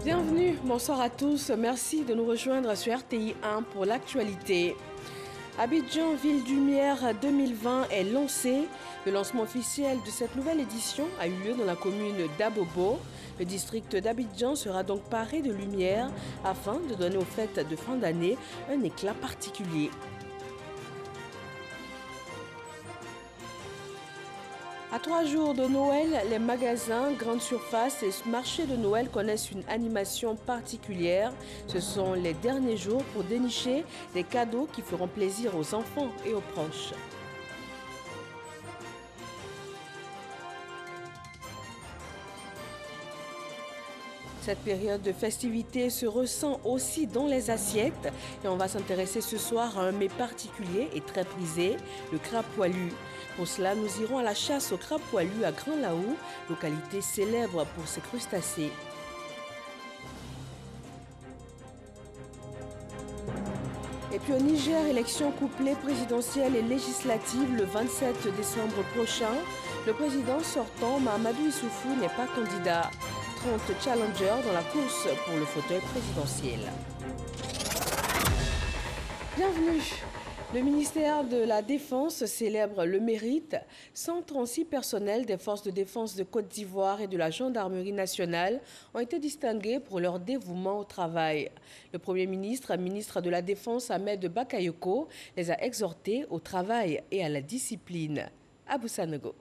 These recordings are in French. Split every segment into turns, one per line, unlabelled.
Bienvenue, bonsoir à tous. Merci de nous rejoindre sur RTI 1 pour l'actualité. Abidjan Ville Lumière 2020 est lancé. Le lancement officiel de cette nouvelle édition a eu lieu dans la commune d'Abobo. Le district d'Abidjan sera donc paré de lumière afin de donner aux fêtes de fin d'année un éclat particulier. À 3 jours de Noël, les magasins, grandes surfaces et marchés de Noël connaissent une animation particulière. Ce sont les derniers jours pour dénicher des cadeaux qui feront plaisir aux enfants et aux proches. Cette période de festivité se ressent aussi dans les assiettes et on va s'intéresser ce soir à un mets particulier et très prisé, le crabe poilu. Pour cela, nous irons à la chasse au crabe poilu à Grand Laou, localité célèbre pour ses crustacés. Et puis au Niger, élection couplée présidentielle et législative le 27 décembre prochain. Le président sortant, Mahamadou Issoufou, n'est pas candidat. 30 challengers dans la course pour le fauteuil présidentiel. Bienvenue. Le ministère de la Défense célèbre le mérite. 136 personnels des forces de défense de Côte d'Ivoire et de la Gendarmerie nationale ont été distingués pour leur dévouement au travail. Le Premier ministre, ministre de la Défense Ahmed Bakayoko, les a exhortés au travail et à la discipline. Abou Sanogo.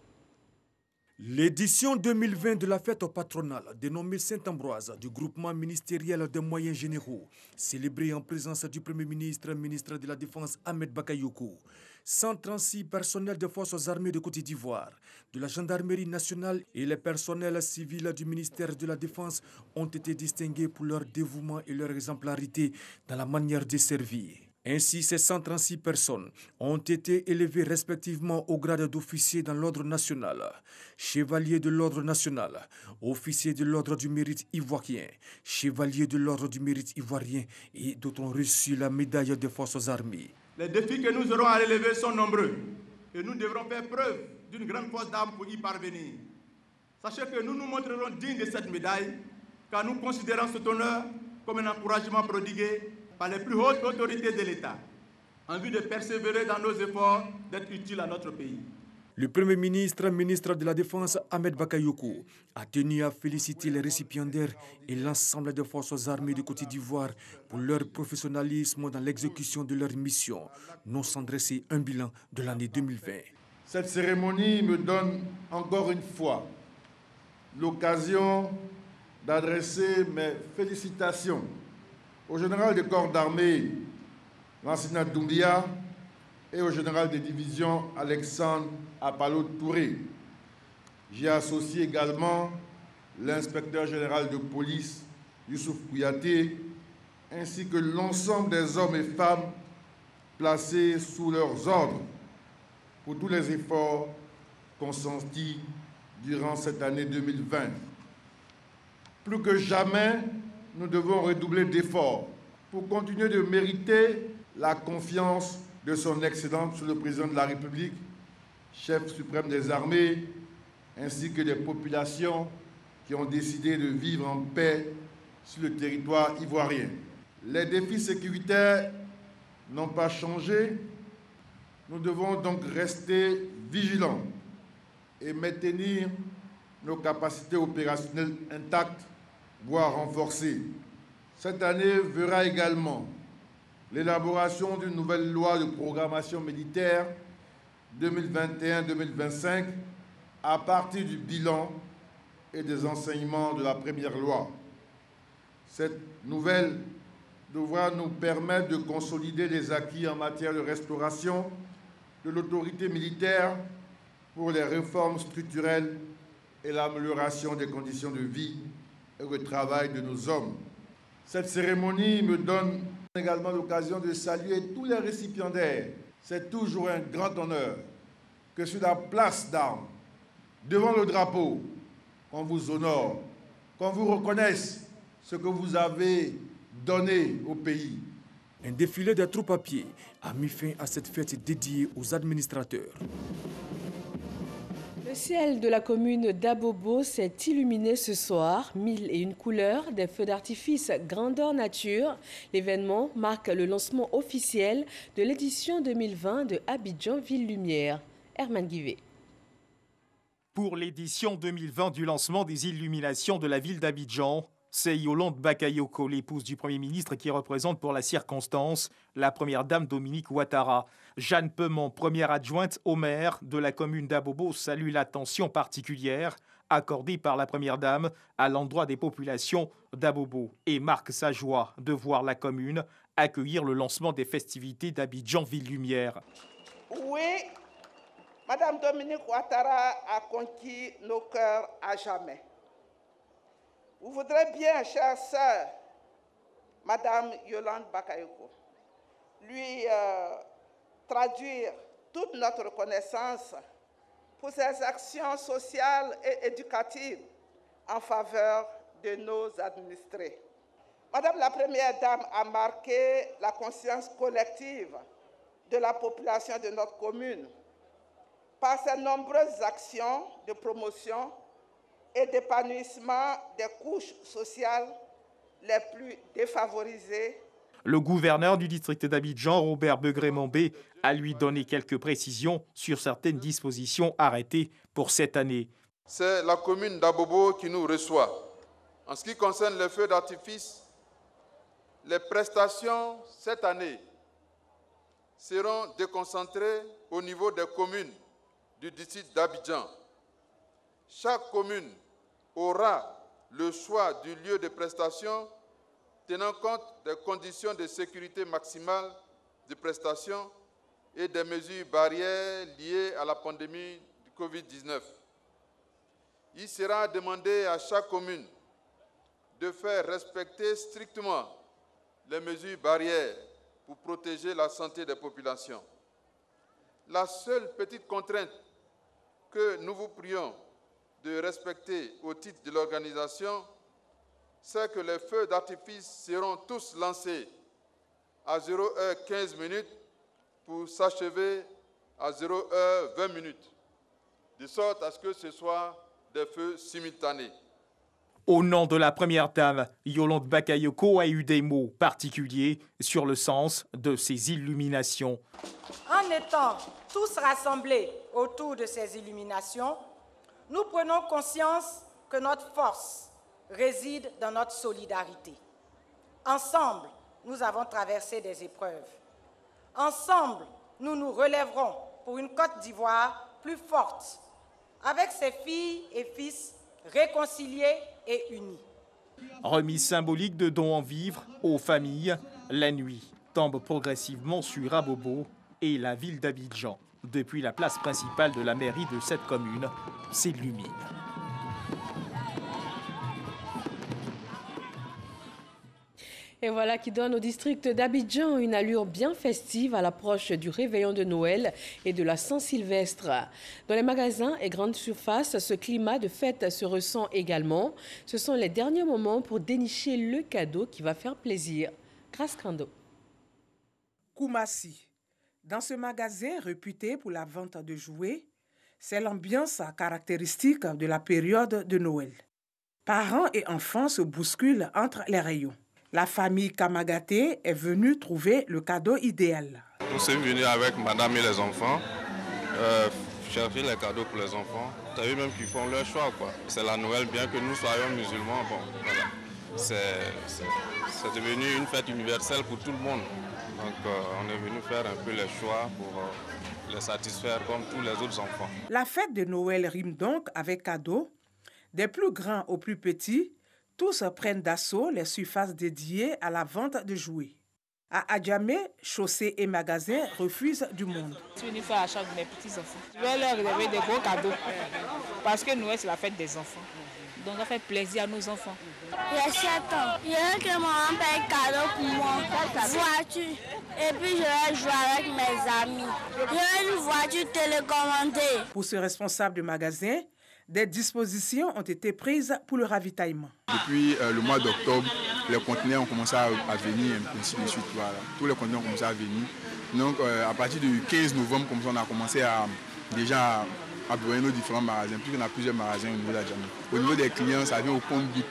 L'édition 2020 de la fête patronale dénommée Saint-Ambroise du groupement ministériel des moyens généraux, célébrée en présence du Premier ministre, ministre de la Défense Ahmed Bakayoko, 136 personnels des forces armées de Côte d'Ivoire, de la gendarmerie nationale et les personnels civils du ministère de la Défense ont été distingués pour leur dévouement et leur exemplarité dans la manière de servir. Ainsi, ces 136 personnes ont été élevées respectivement au grade d'officier dans l'ordre national, chevalier de l'ordre national, officier de l'ordre du mérite ivoirien, chevalier de l'ordre du mérite ivoirien et d'autres ont reçu la médaille des forces armées.
Les défis que nous aurons à relever sont nombreux et nous devrons faire preuve d'une grande force d'âme pour y parvenir. Sachez que nous nous montrerons dignes de cette médaille car nous considérons cet honneur comme un encouragement prodigué par les plus hautes autorités de l'État, en vue de persévérer dans nos efforts d'être utiles à notre pays.
Le Premier ministre, ministre de la Défense Ahmed Bakayoko, a tenu à féliciter les récipiendaires et l'ensemble des forces armées de Côte d'Ivoire pour leur professionnalisme dans l'exécution de leur mission, non sans dresser un bilan de l'année 2020.
Cette cérémonie me donne encore une fois l'occasion d'adresser mes félicitations au général des corps d'armée, Lansina Doumbia, et au général des divisions, Alexandre Apalo Touré. J'ai associé également l'inspecteur général de police, Youssouf Kouyaté, ainsi que l'ensemble des hommes et femmes placés sous leurs ordres pour tous les efforts consentis durant cette année 2020. Plus que jamais, nous devons redoubler d'efforts pour continuer de mériter la confiance de son Excellence le Président de la République, chef suprême des armées, ainsi que des populations qui ont décidé de vivre en paix sur le territoire ivoirien. Les défis sécuritaires n'ont pas changé. Nous devons donc rester vigilants et maintenir nos capacités opérationnelles intactes, voire renforcées. Cette année verra également l'élaboration d'une nouvelle loi de programmation militaire 2021-2025 à partir du bilan et des enseignements de la première loi. Cette nouvelle devra nous permettre de consolider les acquis en matière de restauration de l'autorité militaire pour les réformes structurelles et l'amélioration des conditions de vie et de travail de nos hommes. Cette cérémonie me donne également l'occasion de saluer tous les récipiendaires. C'est toujours un grand honneur que sur la place d'armes, devant le drapeau, qu'on vous honore, qu'on vous reconnaisse ce que vous avez donné au pays.
Un défilé de troupes à pied a mis fin à cette fête dédiée aux administrateurs.
Le Le ciel de la commune d'Abobo s'est illuminé ce soir, 1001 couleurs, des feux d'artifice grandeur nature. L'événement marque le lancement officiel de l'édition 2020 de Abidjan Ville Lumière. Herman Guivet.
Pour l'édition 2020 du lancement des illuminations de la ville d'Abidjan, c'est Yolande Bakayoko, l'épouse du Premier ministre, qui représente pour la circonstance la première dame Dominique Ouattara. Jeanne Peumont, première adjointe au maire de la commune d'Abobo, salue l'attention particulière accordée par la première dame à l'endroit des populations d'Abobo et marque sa joie de voir la commune accueillir le lancement des festivités d'Abidjan Ville Lumière.
Oui, Madame Dominique Ouattara a conquis nos cœurs à jamais. Vous voudrez bien, chère sœur, Madame Yolande Bakayoko, lui traduire toute notre reconnaissance pour ses actions sociales et éducatives en faveur de nos administrés. Madame la Première Dame a marqué la conscience collective de la population de notre commune par ses nombreuses actions de promotion et d'épanouissement des couches sociales les plus défavorisées.
Le gouverneur du district d'Abidjan, Robert Begré-Mombé, a lui donné quelques précisions sur certaines dispositions arrêtées pour cette année.
C'est la commune d'Abobo qui nous reçoit. En ce qui concerne les feux d'artifice, les prestations cette année seront déconcentrées au niveau des communes du district d'Abidjan. Chaque commune aura le choix du lieu de prestation tenant compte des conditions de sécurité maximale de prestation et des mesures barrières liées à la pandémie du Covid-19. Il sera demandé à chaque commune de faire respecter strictement les mesures barrières pour protéger la santé des populations. La seule petite contrainte que nous vous prions de respecter au titre de l'organisation, c'est que les feux d'artifice seront tous lancés à 0h15 pour s'achever à 0h20, de sorte à ce que ce soit des feux simultanés.
Au nom de la première dame, Yolande Bakayoko a eu des mots particuliers sur le sens de ces illuminations.
En étant tous rassemblés autour de ces illuminations, nous prenons conscience que notre force réside dans notre solidarité. Ensemble, nous avons traversé des épreuves. Ensemble, nous nous relèverons pour une Côte d'Ivoire plus forte, avec ses filles et fils réconciliés et unis.
Remise symbolique de dons en vivres aux familles, la nuit tombe progressivement sur Abobo et la ville d'Abidjan. Depuis la place principale de la mairie de cette commune, s'illumine.
Et voilà qui donne au district d'Abidjan une allure bien festive à l'approche du réveillon de Noël et de la Saint-Sylvestre. Dans les magasins et grandes surfaces, ce climat de fête se ressent également. Ce sont les derniers moments pour dénicher le cadeau qui va faire plaisir. Grâce Kando.
Koumassi. Dans ce magasin réputé pour la vente de jouets, c'est l'ambiance caractéristique de la période de Noël. Parents et enfants se bousculent entre les rayons. La famille Kamagaté est venue trouver le cadeau idéal.
Nous sommes venus avec madame et les enfants, chercher les cadeaux pour les enfants. Tu as vu même qu'ils font leur choix, quoi. C'est la Noël, bien que nous soyons musulmans. Bon, voilà. C'est devenu une fête universelle pour tout le monde. Donc on est venu faire un peu les choix pour les satisfaire comme tous les autres enfants.
La fête de Noël rime donc avec cadeaux. Des plus grands aux plus petits, tous prennent d'assaut les surfaces dédiées à la vente de jouets. À Adjamé, chaussées et magasins refusent du monde.
Je suis venue faire l'achat de mes petits-enfants. Je vais leur réserver des gros cadeaux parce que Noël, c'est la fête des enfants. Donc, ça fait plaisir à nos enfants.
J'ai 7 ans. Je veux que maman paye cadeau pour moi. Voiture. Et puis, je vais jouer avec mes amis. Je veux une voiture télécommandée.
Pour ce responsable de magasin, des dispositions ont été prises pour le ravitaillement.
Depuis le mois d'octobre, les conteneurs ont commencé à venir, ainsi de suite. Voilà. Tous les conteneurs ont commencé à venir. Donc, à partir du 15 novembre, comme ça, on a commencé à déjà employer nos différents magasins, puisqu'on a plusieurs magasins au niveau de l'Adjamé. Au niveau des clients, ça vient au compte-gouttes.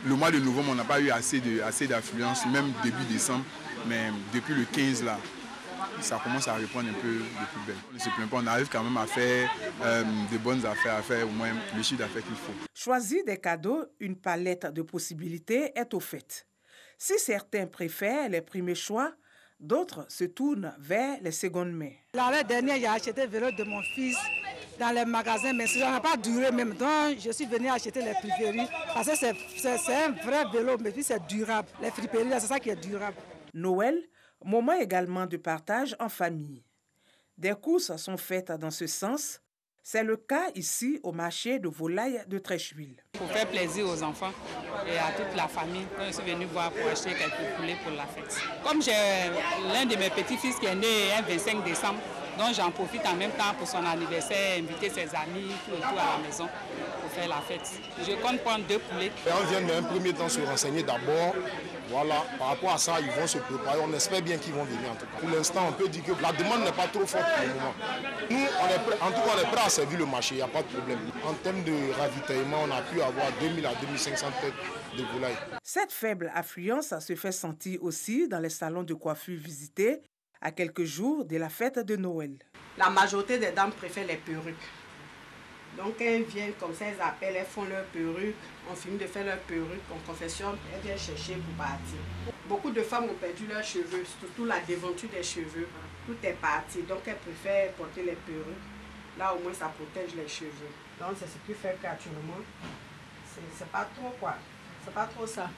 Le mois de novembre, on n'a pas eu assez d'affluence, même début décembre, mais depuis le 15 là, ça commence à répondre un peu de plus belle. On ne se plaint pas, on arrive quand même à faire de bonnes affaires, à faire au moins le chiffre d'affaires qu'il faut.
Choisir des cadeaux, une palette de possibilités est offerte. Si certains préfèrent les premiers choix, d'autres se tournent vers les secondes mains.
L'année dernière, j'ai acheté le vélo de mon fils dans les magasins, mais ça n'a pas duré même. Donc, je suis venue acheter les friperies parce que c'est un vrai vélo, mais puis c'est durable. Les friperies, c'est ça qui est durable.
Noël, moment également de partage en famille. Des courses sont faites dans ce sens. C'est le cas ici au marché de volailles de Trècheville.
Pour faire plaisir aux enfants et à toute la famille, je suis venue voir pour acheter quelques poulets pour la fête. Comme j'ai l'un de mes petits-fils qui est né un 25 décembre, donc j'en profite en même temps pour son anniversaire, inviter ses amis tout autour à la maison pour faire la fête. Je compte prendre 2 poulets.
Et on vient d'un premier temps se renseigner d'abord. Voilà, par rapport à ça, ils vont se préparer. On espère bien qu'ils vont venir en tout cas. Pour l'instant, on peut dire que la demande n'est pas trop forte pour le moment. Nous, on est prêt à servir le marché, il n'y a pas de problème. En termes de ravitaillement, on a pu avoir 2000 à 2500 têtes de volailles.
Cette faible affluence se fait sentir aussi dans les salons de coiffure visités à quelques jours de la fête de Noël.
La majorité des dames préfèrent les perruques. Donc elles viennent comme ça, elles appellent, elles font leur perruque, on finit de faire leur perruque, on confectionne, elles viennent chercher pour partir. Beaucoup de femmes ont perdu leurs cheveux, surtout la déventure des cheveux. Tout est parti, donc elles préfèrent porter les perruques. Là au moins ça protège les cheveux. Donc c'est ce qui fait qu'actuellement, c'est pas trop quoi. C'est pas trop ça.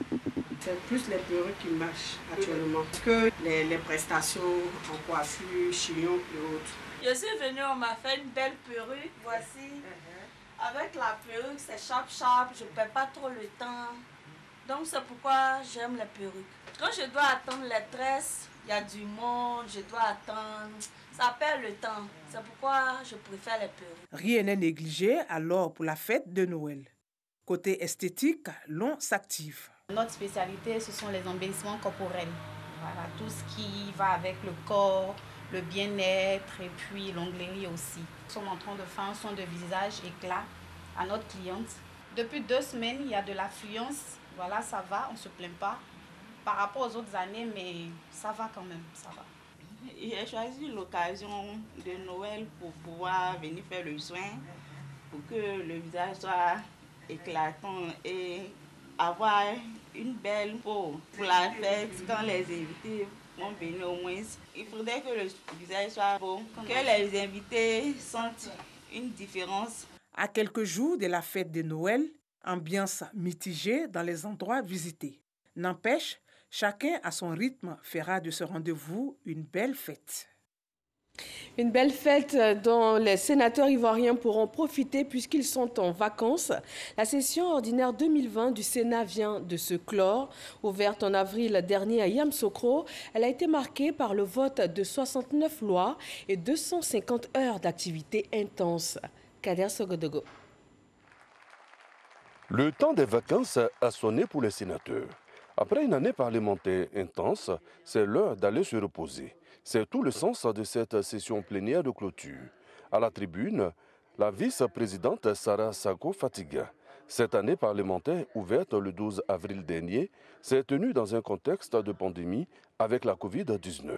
C'est plus les perruques qui marchent actuellement. Parce que les prestations en coiffure, chignon et autres.
Je suis venue, on m'a fait une belle perruque, voici. Avec la perruque, c'est sharp, je ne perds pas trop le temps. Donc c'est pourquoi j'aime les perruques. Quand je dois attendre les tresses, il y a du monde, je dois attendre. Ça perd le temps. C'est pourquoi je préfère les perruques.
Rien n'est négligé alors pour la fête de Noël. Côté esthétique, l'on s'active.
Notre spécialité, ce sont les embellissements corporels. Voilà, tout ce qui va avec le corps, le bien-être et puis l'onglerie aussi. Nous sommes en train de faire un soin de visage éclat à notre cliente. Depuis 2 semaines, il y a de l'affluence. Voilà, ça va, on ne se plaint pas. Par rapport aux autres années, mais ça va quand même, ça va.
J'ai choisi l'occasion de Noël pour pouvoir venir faire le soin, pour que le visage soit éclatant et avoir une belle peau pour la fête quand les invités vont venir au moins. Il faudrait que le visage soit beau, que les invités sentent une différence.
À quelques jours de la fête de Noël, ambiance mitigée dans les endroits visités. N'empêche, chacun à son rythme fera de ce rendez-vous une belle fête.
Une belle fête dont les sénateurs ivoiriens pourront profiter puisqu'ils sont en vacances. La session ordinaire 2020 du Sénat vient de se clore. Ouverte en avril dernier à Yamoussoukro, elle a été marquée par le vote de 69 lois et 250 heures d'activité intense. Kader Sogodogo.
Le temps des vacances a sonné pour les sénateurs. Après une année parlementaire intense, c'est l'heure d'aller se reposer. C'est tout le sens de cette session plénière de clôture. À la tribune, la vice-présidente Sarah Sako Fatiga. Cette année parlementaire, ouverte le 12 avril dernier, s'est tenue dans un contexte de pandémie avec la Covid-19.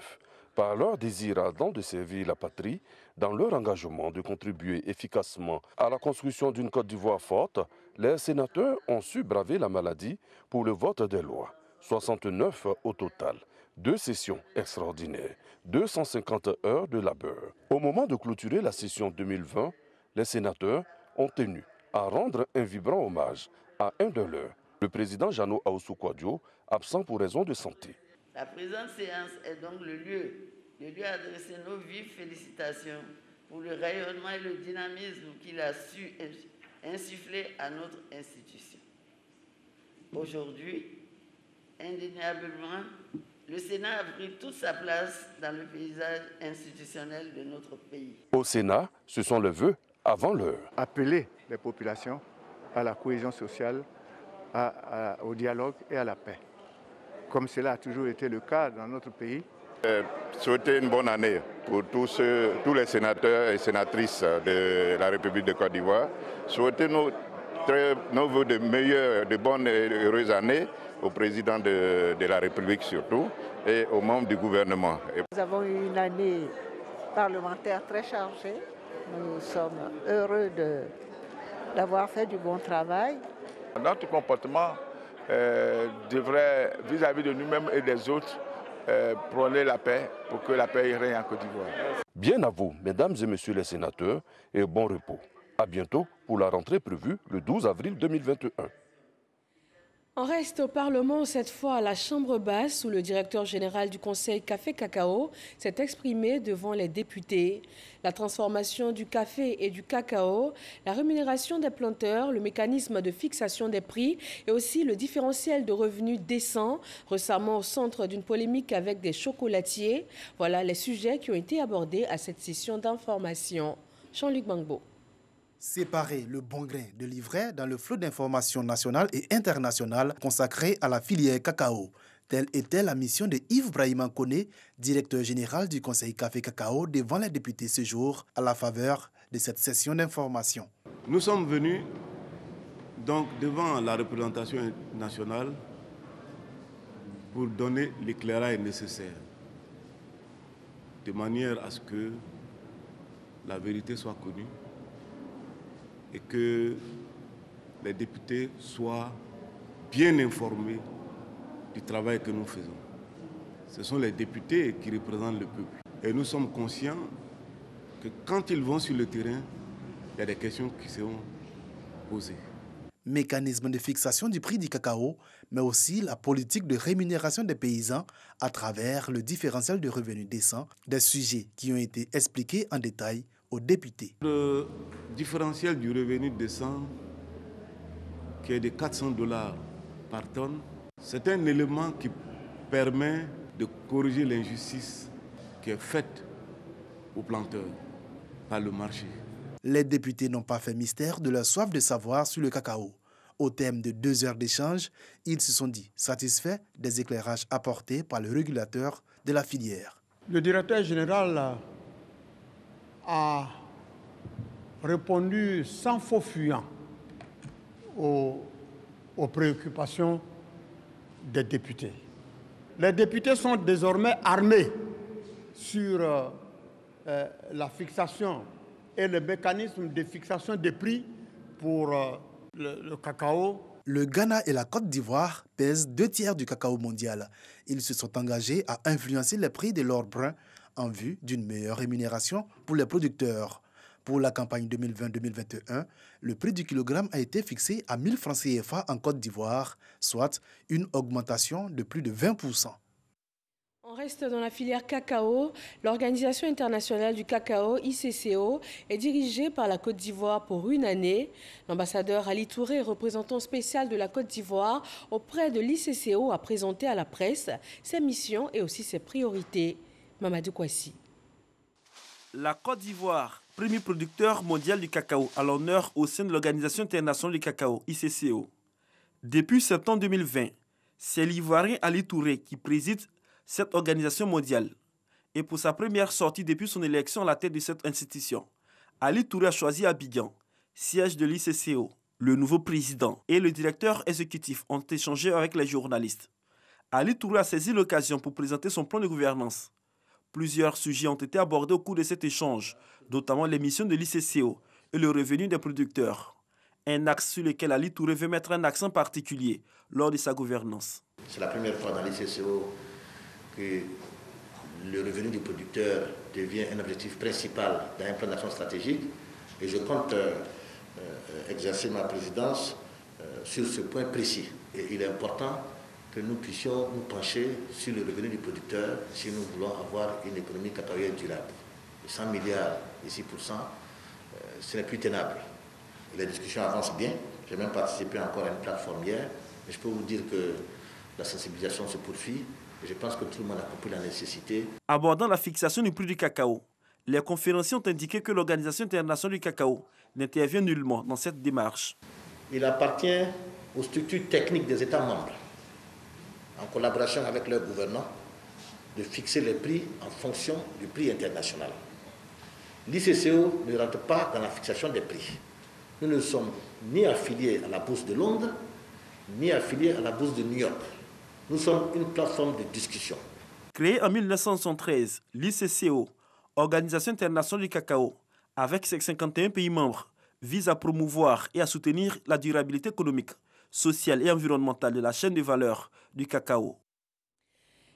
Par leur désir ardent de servir la patrie, dans leur engagement de contribuer efficacement à la construction d'une Côte d'Ivoire forte, les sénateurs ont su braver la maladie pour le vote des lois. 69 au total. 2 sessions extraordinaires, 250 heures de labeur. Au moment de clôturer la session 2020, les sénateurs ont tenu à rendre un vibrant hommage à un de leurs, le président Jano Aoussou-Kouadio, absent pour raison de santé.
La présente séance est donc le lieu à adresser nos vives félicitations pour le rayonnement et le dynamisme qu'il a su insuffler à notre institution. Aujourd'hui, indéniablement, le Sénat a pris toute sa place dans le paysage institutionnel de notre pays.
Au Sénat, ce sont les vœux avant l'heure.
Appeler les populations à la cohésion sociale, au dialogue et à la paix. Comme cela a toujours été le cas dans notre pays,
Souhaiter une bonne année pour tous les sénateurs et sénatrices de la République de Côte d'Ivoire. Souhaiter nos vœux de meilleures, de bonnes et heureuses années au président de la République surtout et aux membres du gouvernement.
Nous avons eu une année parlementaire très chargée. Nous sommes heureux d'avoir fait du bon travail.
Notre comportement devrait, vis-à-vis de nous-mêmes et des autres, prôner la paix pour que la paix règne en Côte d'Ivoire.
Bien à vous, mesdames et messieurs les sénateurs, et bon repos. À bientôt pour la rentrée prévue le 12 avril 2021.
On reste au Parlement, cette fois à la Chambre basse, où le directeur général du Conseil Café Cacao s'est exprimé devant les députés. La transformation du café et du cacao, la rémunération des planteurs, le mécanisme de fixation des prix et aussi le différentiel de revenus décent, récemment au centre d'une polémique avec des chocolatiers. Voilà les sujets qui ont été abordés à cette session d'information. Jean-Luc Bangbo.
Séparer le bon grain de l'ivraie dans le flot d'informations nationales et internationales consacré à la filière cacao. Telle était la mission de Yves Brahima Koné, directeur général du Conseil Café Cacao, devant les députés ce jour à la faveur de cette session d'information.
Nous sommes venus donc devant la représentation nationale pour donner l'éclairage nécessaire, de manière à ce que la vérité soit connue et que les députés soient bien informés du travail que nous faisons. Ce sont les députés qui représentent le peuple. Et nous sommes conscients que quand ils vont sur le terrain, il y a des questions qui seront posées.
Mécanisme de fixation du prix du cacao, mais aussi la politique de rémunération des paysans à travers le différentiel de revenus décents, des sujets qui ont été expliqués en détail aux députés.
Le différentiel du revenu décent, qui est de $400 par tonne, c'est un élément qui permet de corriger l'injustice qui est faite aux planteurs par le marché.
Les députés n'ont pas fait mystère de leur soif de savoir sur le cacao. Au terme de 2 heures d'échange, ils se sont dit satisfaits des éclairages apportés par le régulateur de la filière.
Le directeur général a répondu sans faux fuyant aux préoccupations des députés. Les députés sont désormais armés sur la fixation et le mécanisme de fixation des prix pour le cacao.
Le Ghana et la Côte d'Ivoire pèsent 2/3 du cacao mondial. Ils se sont engagés à influencer les prix de l'or brun en vue d'une meilleure rémunération pour les producteurs. Pour la campagne 2020-2021, le prix du kilogramme a été fixé à 1000 francs CFA en Côte d'Ivoire, soit une augmentation de plus de 20%.
On reste dans la filière cacao. L'Organisation internationale du cacao, ICCO, est dirigée par la Côte d'Ivoire pour une année. L'ambassadeur Ali Touré, représentant spécial de la Côte d'Ivoire auprès de l'ICCO, a présenté à la presse ses missions et aussi ses priorités. Mamadou Kouassi.
La Côte d'Ivoire, premier producteur mondial du cacao, à l'honneur au sein de l'Organisation internationale du cacao, ICCO. Depuis septembre 2020, c'est l'Ivoirien Ali Touré qui préside cette organisation mondiale. Et pour sa première sortie depuis son élection à la tête de cette institution, Ali Touré a choisi Abidjan, siège de l'ICCO. Le nouveau président et le directeur exécutif ont échangé avec les journalistes. Ali Touré a saisi l'occasion pour présenter son plan de gouvernance. Plusieurs sujets ont été abordés au cours de cet échange, notamment les missions de l'ICCO et le revenu des producteurs. Un axe sur lequel Ali Touré veut mettre un accent particulier lors de sa gouvernance.
C'est la première fois dans l'ICCO que le revenu du producteur devient un objectif principal dans un plan d'action stratégique. Et je compte exercer ma présidence sur ce point précis. Et il est important que nous puissions nous pencher sur le revenu du producteur si nous voulons avoir une économie cacaoyère durable. 100 milliards et 6%, ce n'est plus tenable. Les discussions avancent bien. J'ai même participé encore à une plateforme hier. Mais je peux vous dire que la sensibilisation se poursuit. Et je pense que tout le monde a compris la nécessité.
Abordant la fixation du prix du cacao, les conférenciers ont indiqué que l'Organisation internationale du cacao n'intervient nullement dans cette démarche.
Il appartient aux structures techniques des États membres, en collaboration avec leurs gouvernants, de fixer les prix en fonction du prix international. L'ICCO ne rentre pas dans la fixation des prix. Nous ne sommes ni affiliés à la bourse de Londres, ni affiliés à la bourse de New York. Nous sommes une plateforme de discussion.
Créée en 1973, l'ICCO, Organisation internationale du cacao, avec ses 51 pays membres, vise à promouvoir et à soutenir la durabilité économique, sociale et environnementale de la chaîne de valeur du cacao.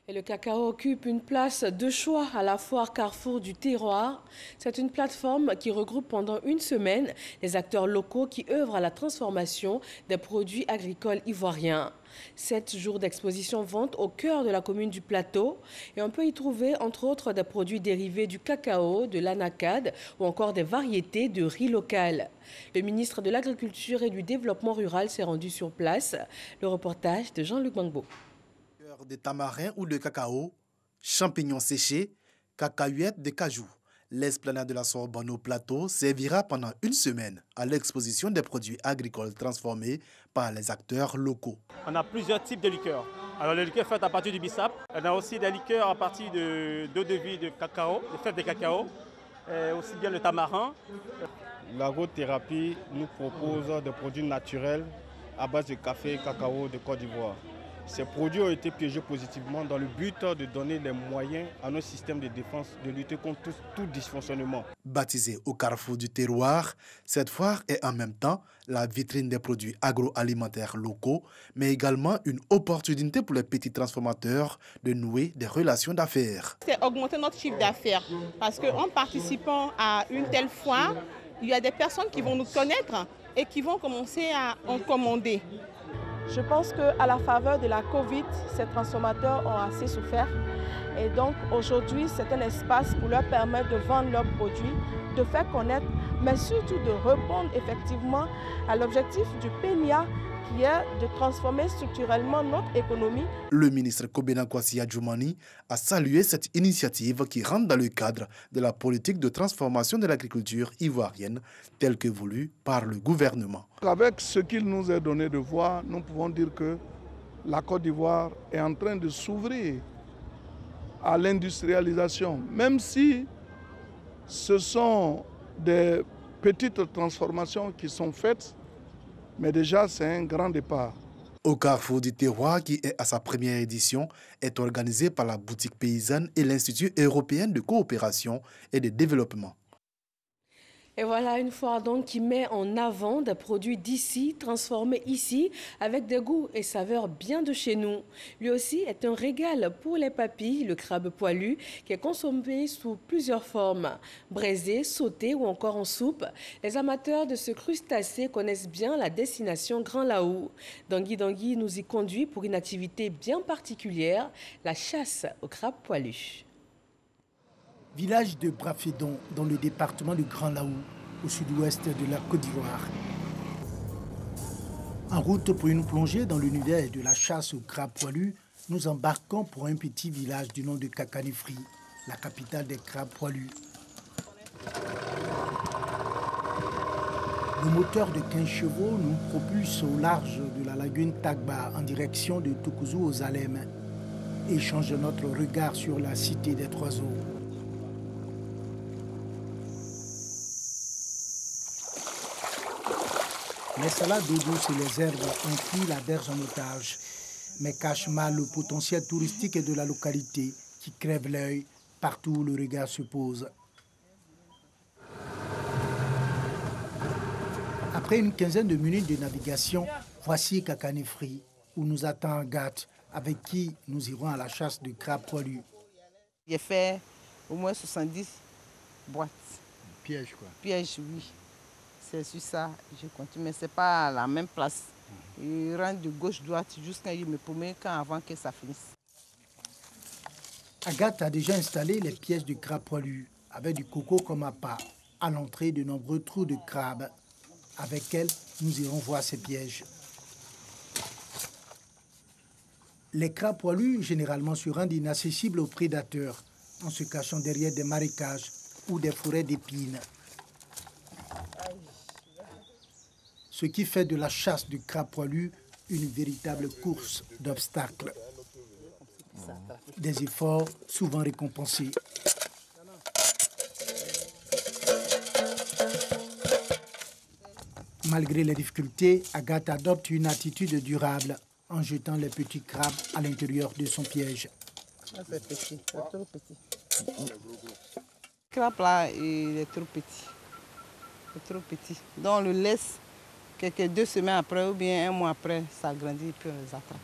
Et le cacao occupe une place de choix à la foire Carrefour du Terroir. C'est une plateforme qui regroupe pendant une semaine les acteurs locaux qui œuvrent à la transformation des produits agricoles ivoiriens. 7 jours d'exposition vente au cœur de la commune du Plateau et on peut y trouver entre autres des produits dérivés du cacao, de l'anacade ou encore des variétés de riz local. Le ministre de l'Agriculture et du Développement rural s'est rendu sur place. Le reportage de Jean-Luc Mangbo.
De tamarin ou de cacao, champignons séchés, cacahuètes de cajou. L'esplanade de la Sorbonne au Plateau servira pendant une semaine à l'exposition des produits agricoles transformés par les acteurs locaux.
On a plusieurs types de liqueurs. Alors les liqueurs faites à partir du bissap, on a aussi des liqueurs à partir d'eau de vie de cacao, de fèves de cacao, et aussi bien le tamarin.
L'agrothérapie nous propose des produits naturels à base de café et cacao de Côte d'Ivoire. Ces produits ont été piégés positivement dans le but de donner les moyens à nos systèmes de défense de lutter contre tout dysfonctionnement.
Baptisée au Carrefour du Terroir, cette foire est en même temps la vitrine des produits agroalimentaires locaux, mais également une opportunité pour les petits transformateurs de nouer des relations d'affaires.
C'est augmenter notre chiffre d'affaires parce qu'en participant à une telle foire, il y a des personnes qui vont nous connaître et qui vont commencer à en commander.
Je pense qu'à la faveur de la Covid, ces transformateurs ont assez souffert. Et donc aujourd'hui, c'est un espace pour leur permettre de vendre leurs produits, de faire connaître, mais surtout de répondre effectivement à l'objectif du PNIA qui est de transformer structurellement notre économie.
Le ministre Kobena Kwasi Adjoumani a salué cette initiative qui rentre dans le cadre de la politique de transformation de l'agriculture ivoirienne telle que voulue par le gouvernement.
Avec ce qu'il nous est donné de voir, nous pouvons dire que la Côte d'Ivoire est en train de s'ouvrir à l'industrialisation, même si ce sont des petites transformations qui sont faites, mais déjà c'est un grand départ.
Au Carrefour du Terroir, qui est à sa première édition, est organisé par la boutique paysanne et l'Institut européen de coopération et de développement.
Et voilà une foire donc qui met en avant des produits d'ici, transformés ici, avec des goûts et saveurs bien de chez nous. Lui aussi est un régal pour les papilles, le crabe poilu, qui est consommé sous plusieurs formes. Braisé, sauté ou encore en soupe, les amateurs de ce crustacé connaissent bien la destination Grand Laou. Dangui Dangui nous y conduit pour une activité bien particulière, la chasse au crabe poilu.
Village de Brafédon, dans le département du Grand Laou, au sud-ouest de la Côte d'Ivoire. En route pour une plongée dans l'univers de la chasse au crabe poilu, nous embarquons pour un petit village du nom de Kakanifri, la capitale des crabes poilus. Le moteur de 15 chevaux nous propulse au large de la lagune Tagba en direction de Toukouzou aux Alem et change notre regard sur la cité des trois eaux. Les salades d'eau douce et les herbes ont pris la berge en otage, mais cachent mal le potentiel touristique de la localité qui crève l'œil partout où le regard se pose. Après une quinzaine de minutes de navigation, voici Kakanifri, où nous attend Agathe, avec qui nous irons à la chasse de crabes poilus.
J'ai fait au moins 70 boîtes.
Piège quoi.
Piège, oui. C'est sur ça, je continue, mais ce n'est pas à la même place. Il rentre de gauche-droite jusqu'à me promène avant que ça finisse.
Agathe a déjà installé les pièges de crabes poilus, avec du coco comme appât, à l'entrée de nombreux trous de crabes. Avec elle, nous irons voir ces pièges. Les crabes poilus, généralement, se rendent inaccessibles aux prédateurs, en se cachant derrière des marécages ou des forêts d'épines. Ce qui fait de la chasse du crabe poilu une véritable course d'obstacles. Des efforts souvent récompensés. Malgré les difficultés, Agathe adopte une attitude durable en jetant les petits crabes à l'intérieur de son piège.
C'est petit, c'est trop petit. Le crabe là, il est trop petit. C'est trop petit. Donc on le laisse quelques 2 semaines après ou bien 1 mois après, ça grandit et puis on les attrape.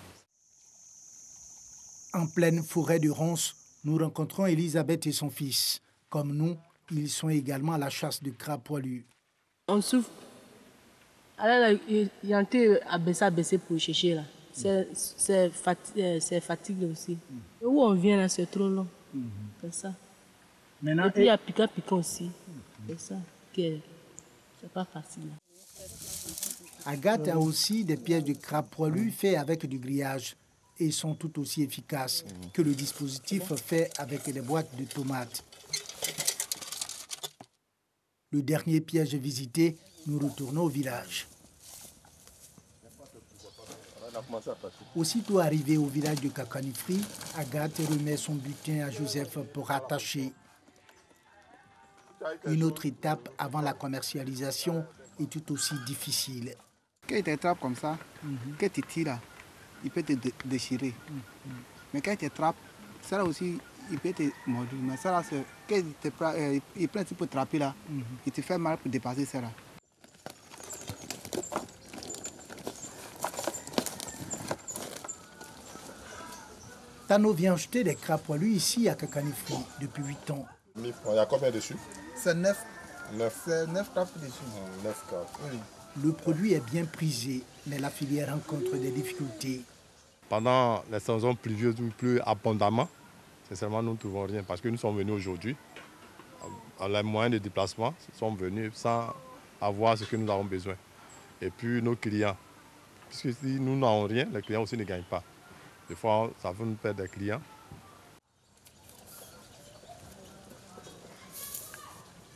En pleine forêt de ronces, nous rencontrons Elisabeth et son fils. Comme nous, ils sont également à la chasse de crabes poilus.
On souffre. Alors, il y a un peu à baisser pour chercher là. C'est fatigue aussi. Et où on vient là, c'est trop long. C'est ça. Maintenant, et puis il y a piquant aussi. C'est ça. C'est pas facile.
Agathe a aussi des pièges de crabes poilus faits avec du grillage et sont tout aussi efficaces que le dispositif fait avec des boîtes de tomates. Le dernier piège visité, nous retournons au village. Aussitôt arrivé au village de Kakanifri, Agathe remet son butin à Joseph pour attacher. Une autre étape avant la commercialisation est tout aussi difficile.
Quand il t'attrape comme ça, quand tu tires, il peut te déchirer. Mais quand il t'attrape, ça là aussi, il peut te mordre. Mais ça là, quand il prend un petit peu de trapper là, il te fait mal pour dépasser ça là.
Tano vient acheter des crabes poilus ici à Kakanifri depuis 8 ans.
Il y a combien dessus?
C'est 9.
9
crabes dessus.
9 crabes.
Oui.
Le produit est bien prisé, mais la filière rencontre des difficultés.
Pendant les saisons pluvieuses ou plus abondamment, sincèrement, nous ne trouvons rien parce que nous sommes venus aujourd'hui. Les moyens de déplacement sont venus sans avoir ce que nous avons besoin. Et puis nos clients, puisque si nous n'avons rien, les clients aussi ne gagnent pas. Des fois, ça fait nous perdre des clients.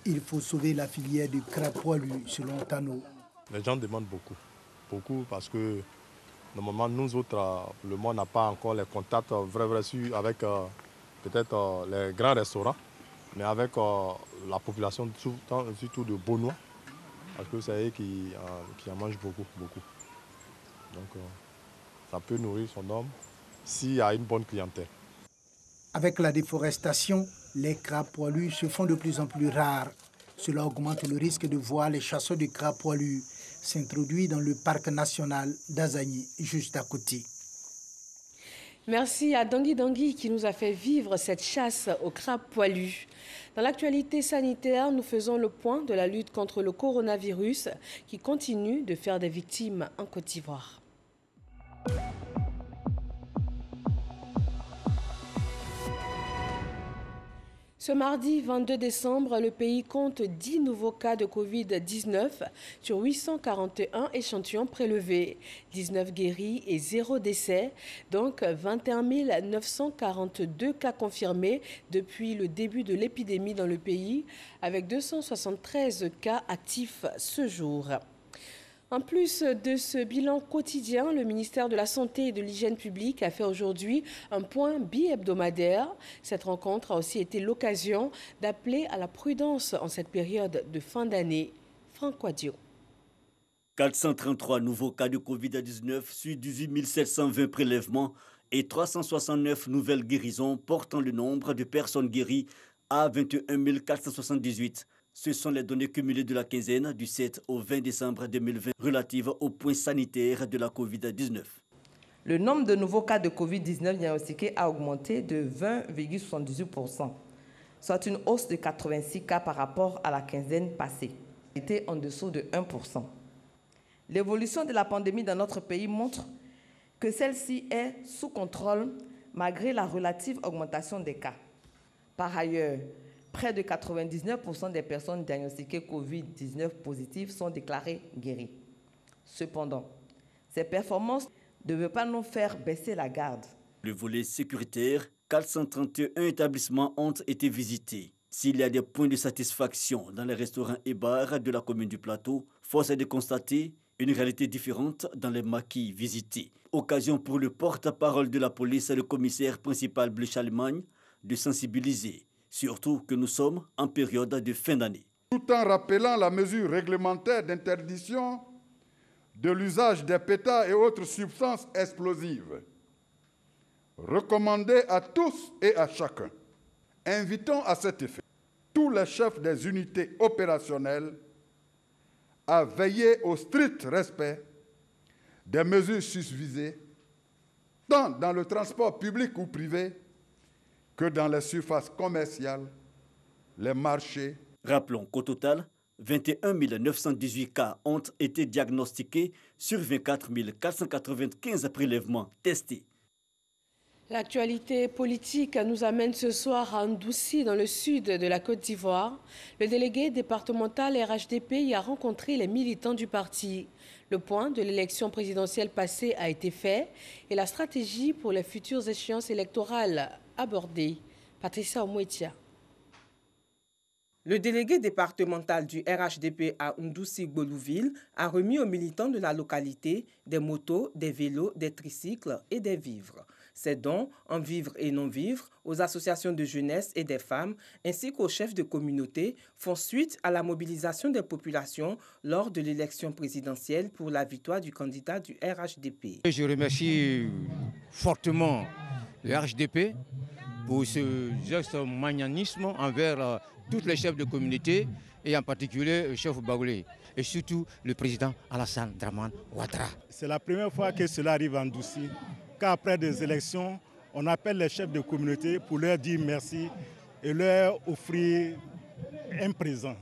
Il faut sauver la filière du crabe poilu, selon Tano.
Les gens demandent beaucoup parce que normalement, nous autres, le monde n'a pas encore les contacts vrais avec peut-être les grands restaurants, mais avec la population, surtout de Beaunois, parce que c'est eux qui en mangent beaucoup. Donc, ça peut nourrir son homme s'il y a une bonne clientèle.
Avec la déforestation, les crabes poilus se font de plus en plus rares. Cela augmente le risque de voir les chasseurs de crabes poilus s'introduire dans le parc national d'Azagny, juste à côté.
Merci à Dangui qui nous a fait vivre cette chasse aux crabes poilus. Dans l'actualité sanitaire, nous faisons le point de la lutte contre le coronavirus qui continue de faire des victimes en Côte d'Ivoire. Ce mardi 22 décembre, le pays compte 10 nouveaux cas de Covid-19 sur 841 échantillons prélevés, 19 guéris et 0 décès, donc 21 942 cas confirmés depuis le début de l'épidémie dans le pays, avec 273 cas actifs ce jour. En plus de ce bilan quotidien, le ministère de la Santé et de l'Hygiène publique a fait aujourd'hui un point bi-hebdomadaire. Cette rencontre a aussi été l'occasion d'appeler à la prudence en cette période de fin d'année. Franck Quadio.
433 nouveaux cas de Covid-19 sur 18 720 prélèvements et 369 nouvelles guérisons portant le nombre de personnes guéries à 21 478. Ce sont les données cumulées de la quinzaine du 7 au 20 décembre 2020 relatives aux points sanitaires de la Covid-19.
Le nombre de nouveaux cas de Covid-19 diagnostiqués a augmenté de 20,78%, soit une hausse de 86 cas par rapport à la quinzaine passée, était en dessous de 1%. L'évolution de la pandémie dans notre pays montre que celle-ci est sous contrôle malgré la relative augmentation des cas. Par ailleurs, près de 99% des personnes diagnostiquées Covid-19 positives sont déclarées guéries. Cependant, ces performances ne veulent pas nous faire baisser la garde.
Le volet sécuritaire, 431 établissements ont été visités. S'il y a des points de satisfaction dans les restaurants et bars de la commune du Plateau, force est de constater Une réalité différente dans les maquis visités. Occasion pour le porte-parole de la police et le commissaire principal Bleu Charlemagne de sensibiliser, surtout que nous sommes en période de fin d'année.
Tout en rappelant la mesure réglementaire d'interdiction de l'usage des pétards et autres substances explosives, recommandées à tous et à chacun. Invitons à cet effet tous les chefs des unités opérationnelles à veiller au strict respect des mesures susvisées, tant dans le transport public ou privé que dans les surfaces commerciales, les marchés.
Rappelons qu'au total, 21 918 cas ont été diagnostiqués sur 24 495 prélèvements testés.
L'actualité politique nous amène ce soir à Ndoussi, dans le sud de la Côte d'Ivoire. Le délégué départemental RHDP y a rencontré les militants du parti. Le point de l'élection présidentielle passée a été fait et la stratégie pour les futures échéances électorales abordée. Patricia Omouetia.
Le délégué départemental du RHDP à Ndoussi-Gbolouville a remis aux militants de la localité des motos, des vélos, des tricycles et des vivres. Ces dons, en vivres et non-vivres, aux associations de jeunesse et des femmes, ainsi qu'aux chefs de communauté, font suite à la mobilisation des populations lors de l'élection présidentielle pour la victoire du candidat du RHDP.
Je remercie fortement le RHDP pour ce geste magnanisme envers tous les chefs de communauté et en particulier le chef Baoulé et surtout le président Alassane Dramane Ouattara.
C'est la première fois que cela arrive en Ndoussi. Qu'après des élections, on appelle les chefs de communauté pour leur dire merci et leur offrir un présent.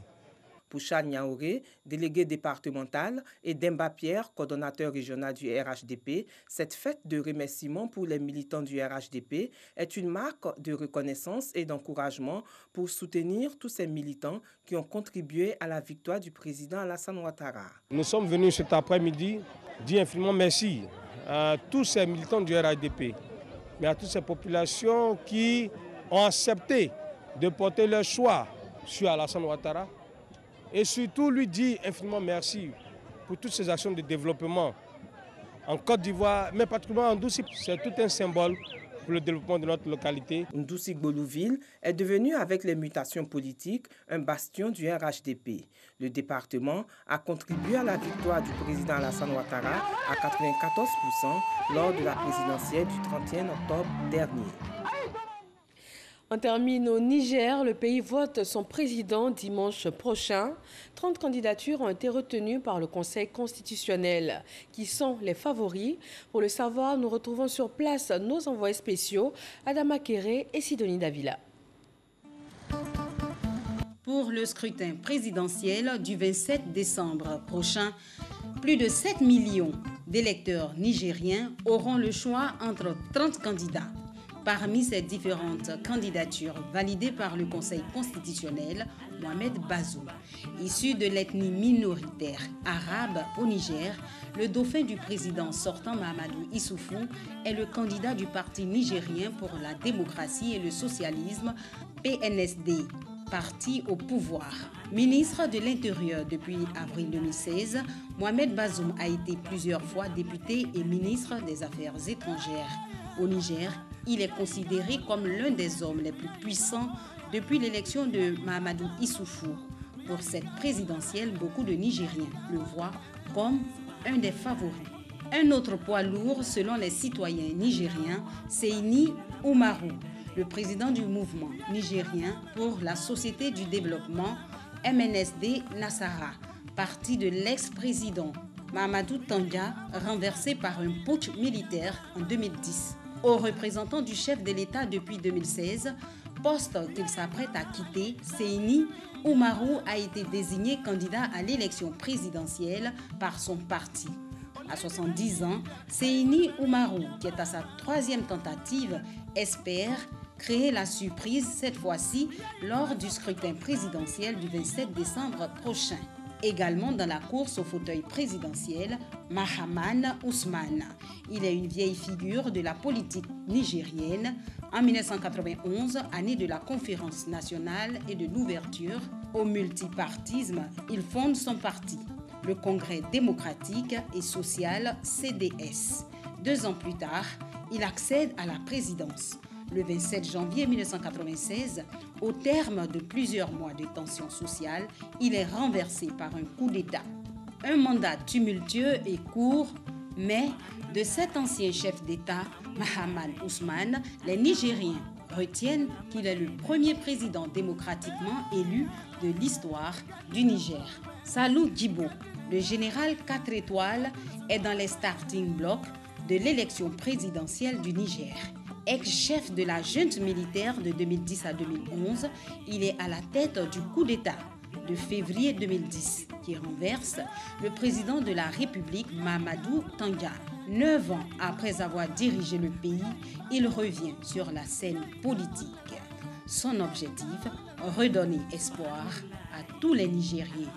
Poucha Niaoré, délégué départemental, et Demba Pierre, coordonnateur régional du RHDP, cette fête de remerciement pour les militants du RHDP est une marque de reconnaissance et d'encouragement pour soutenir tous ces militants qui ont contribué à la victoire du président Alassane Ouattara.
Nous sommes venus cet après-midi dire infiniment merci à tous ces militants du RHDP, mais à toutes ces populations qui ont accepté de porter leur choix sur Alassane Ouattara et surtout lui dire infiniment merci pour toutes ces actions de développement en Côte d'Ivoire, mais particulièrement en Ndoussi. C'est tout un symbole pour le développement de notre localité.
Ndoussi-Gbolouville est devenu, avec les mutations politiques, un bastion du RHDP. Le département a contribué à la victoire du président Alassane Ouattara à 94% lors de la présidentielle du 31 octobre dernier.
On termine au Niger. Le pays vote son président dimanche prochain. 30 candidatures ont été retenues par le Conseil constitutionnel. Qui sont les favoris? Pour le savoir, nous retrouvons sur place nos envoyés spéciaux, Adama Kéré et Sidonie Davila.
Pour le scrutin présidentiel du 27 décembre prochain, plus de 7 millions d'électeurs nigériens auront le choix entre 30 candidats. Parmi ces différentes candidatures validées par le Conseil constitutionnel, Mohamed Bazoum, issu de l'ethnie minoritaire arabe au Niger, le dauphin du président sortant Mahamadou Issoufou est le candidat du Parti nigérien pour la démocratie et le socialisme, PNSD, parti au pouvoir. Ministre de l'Intérieur depuis avril 2016, Mohamed Bazoum a été plusieurs fois député et ministre des Affaires étrangères. Au Niger, il est considéré comme l'un des hommes les plus puissants depuis l'élection de Mahamadou Issoufou. Pour cette présidentielle, beaucoup de Nigériens le voient comme un des favoris. Un autre poids lourd, selon les citoyens nigériens, Seyni Oumarou, le président du mouvement nigérien pour la société du développement, MNSD Nassara, parti de l'ex-président Mahamadou Tandja, renversé par un putsch militaire en 2010. Au représentant du chef de l'État depuis 2016, poste qu'il s'apprête à quitter, Seyni Oumarou a été désigné candidat à l'élection présidentielle par son parti. À 70 ans, Seyni Oumarou, qui est à sa 3e tentative, espère créer la surprise cette fois-ci lors du scrutin présidentiel du 27 décembre prochain. Également dans la course au fauteuil présidentiel, Mahaman Ousmane. Il est une vieille figure de la politique nigérienne. En 1991, année de la conférence nationale et de l'ouverture au multipartisme, il fonde son parti. le Congrès démocratique et social CDS. 2 ans plus tard, il accède à la présidence. Le 27 janvier 1996, au terme de plusieurs mois de tensions sociales, il est renversé par un coup d'État. Un mandat tumultueux et court, mais de cet ancien chef d'État, Mahaman Ousmane, les Nigériens retiennent qu'il est le premier président démocratiquement élu de l'histoire du Niger. Salou Djibo, le général 4 étoiles, est dans les starting blocks de l'élection présidentielle du Niger. Ex-chef de la junte militaire de 2010 à 2011, il est à la tête du coup d'État de février 2010 qui renverse le président de la République Mahamadou Tanja. 9 ans après avoir dirigé le pays, il revient sur la scène politique. Son objectif, redonner espoir à tous les Nigériens.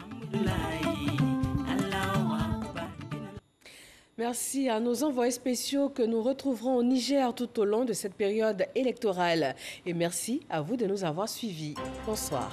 Merci à nos envoyés spéciaux que nous retrouverons au Niger tout au long de cette période électorale. Et merci à vous de nous avoir suivis. Bonsoir.